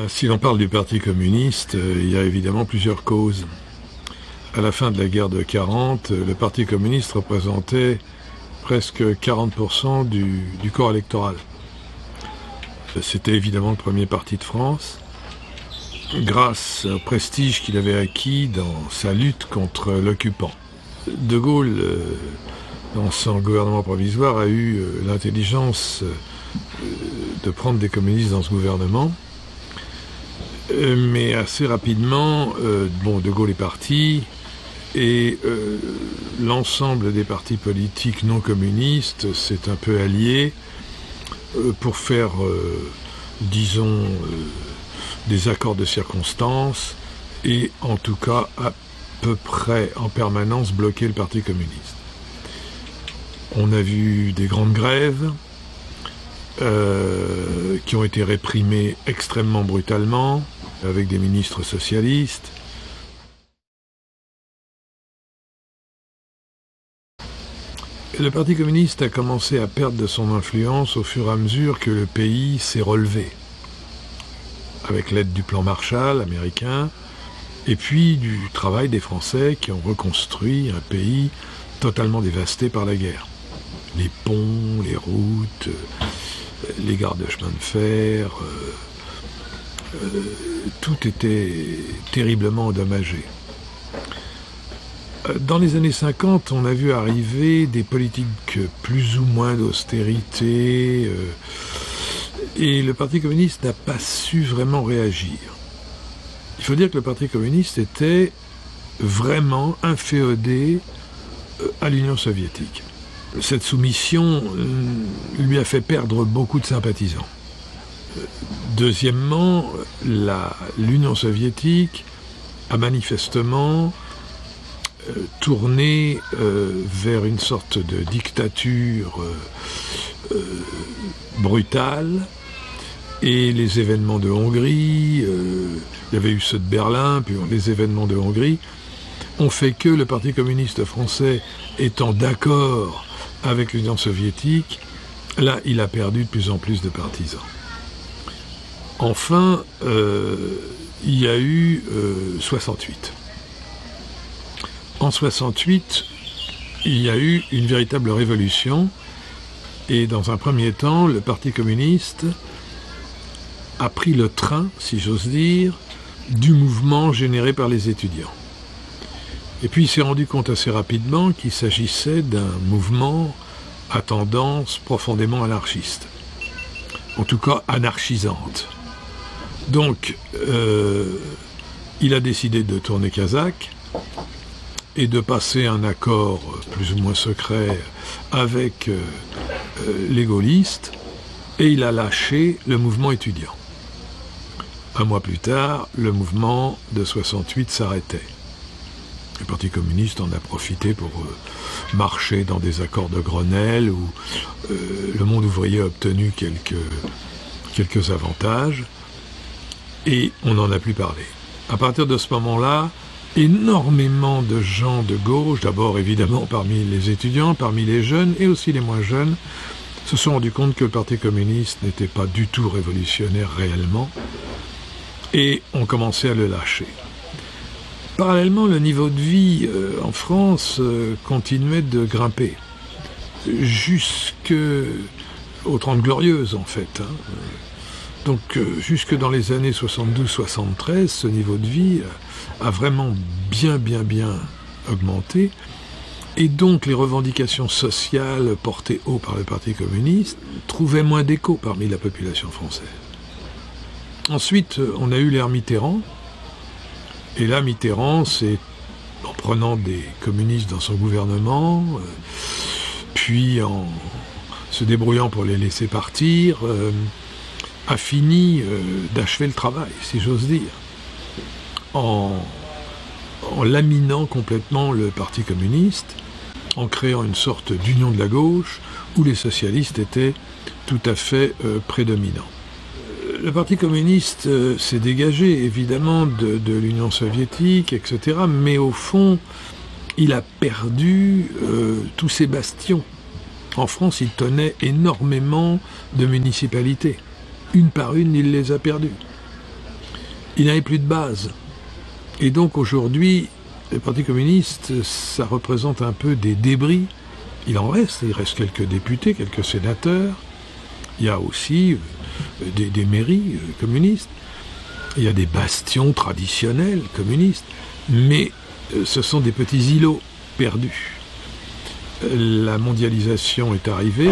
Si l'on parle du Parti communiste, il y a évidemment plusieurs causes. À la fin de la guerre de 40, le Parti communiste représentait presque 40% du corps électoral. C'était évidemment le premier parti de France, grâce au prestige qu'il avait acquis dans sa lutte contre l'occupant. De Gaulle, dans son gouvernement provisoire, a eu l'intelligence de prendre des communistes dans ce gouvernement. Mais assez rapidement, De Gaulle est parti et l'ensemble des partis politiques non communistes s'est un peu allié pour faire, disons, des accords de circonstances et en tout cas à peu près en permanence bloquer le Parti communiste. On a vu des grandes grèves qui ont été réprimées extrêmement brutalement, avec des ministres socialistes. Et le Parti communiste a commencé à perdre de son influence au fur et à mesure que le pays s'est relevé, avec l'aide du plan Marshall américain, et puis du travail des Français qui ont reconstruit un pays totalement dévasté par la guerre. Les ponts, les routes, les gares de chemin de fer, tout était terriblement endommagé. Dans les années 50, on a vu arriver des politiques plus ou moins d'austérité, et le Parti communiste n'a pas su vraiment réagir. Il faut dire que le Parti communiste était vraiment inféodé à l'Union soviétique. Cette soumission lui a fait perdre beaucoup de sympathisants. Deuxièmement, l'Union soviétique a manifestement tourné vers une sorte de dictature brutale, et les événements de Hongrie, il y avait eu ceux de Berlin, puis les événements de Hongrie, ont fait que le Parti communiste français étant d'accord avec l'Union soviétique, là, il a perdu de plus en plus de partisans. Enfin, il y a eu 68. En 68, il y a eu une véritable révolution, et dans un premier temps, le Parti communiste a pris le train, si j'ose dire, du mouvement généré par les étudiants. Et puis il s'est rendu compte assez rapidement qu'il s'agissait d'un mouvement à tendance profondément anarchiste, en tout cas anarchisante. Donc, il a décidé de tourner Kazakh et de passer un accord plus ou moins secret avec les gaullistes, et il a lâché le mouvement étudiant. Un mois plus tard, le mouvement de 68 s'arrêtait. Le Parti communiste en a profité pour marcher dans des accords de Grenelle où le monde ouvrier a obtenu quelques avantages, et on n'en a plus parlé. À partir de ce moment-là, énormément de gens de gauche, d'abord évidemment parmi les étudiants, parmi les jeunes et aussi les moins jeunes, se sont rendus compte que le Parti communiste n'était pas du tout révolutionnaire réellement, et ont commencé à le lâcher. Parallèlement, le niveau de vie en France continuait de grimper, jusqu'aux 30 Glorieuses en fait. Donc jusque dans les années 72-73, ce niveau de vie a vraiment bien augmenté, et donc les revendications sociales portées haut par le Parti communiste trouvaient moins d'écho parmi la population française. Ensuite, on a eu l'ère Mitterrand, et là, Mitterrand, c'est en prenant des communistes dans son gouvernement, puis en se débrouillant pour les laisser partir, a fini d'achever le travail, si j'ose dire, en laminant complètement le Parti communiste, en créant une sorte d'union de la gauche où les socialistes étaient tout à fait prédominants. Le Parti communiste s'est dégagé évidemment de l'Union soviétique, etc., mais au fond, il a perdu tous ses bastions. En France, il tenait énormément de municipalités. Une par une, il les a perdues. il n'avait plus de base. Et donc aujourd'hui, le Parti communiste, ça représente un peu des débris. Il reste quelques députés, quelques sénateurs. Il y a aussi des mairies communistes. Il y a des bastions traditionnels communistes. Mais ce sont des petits îlots perdus. La mondialisation est arrivée,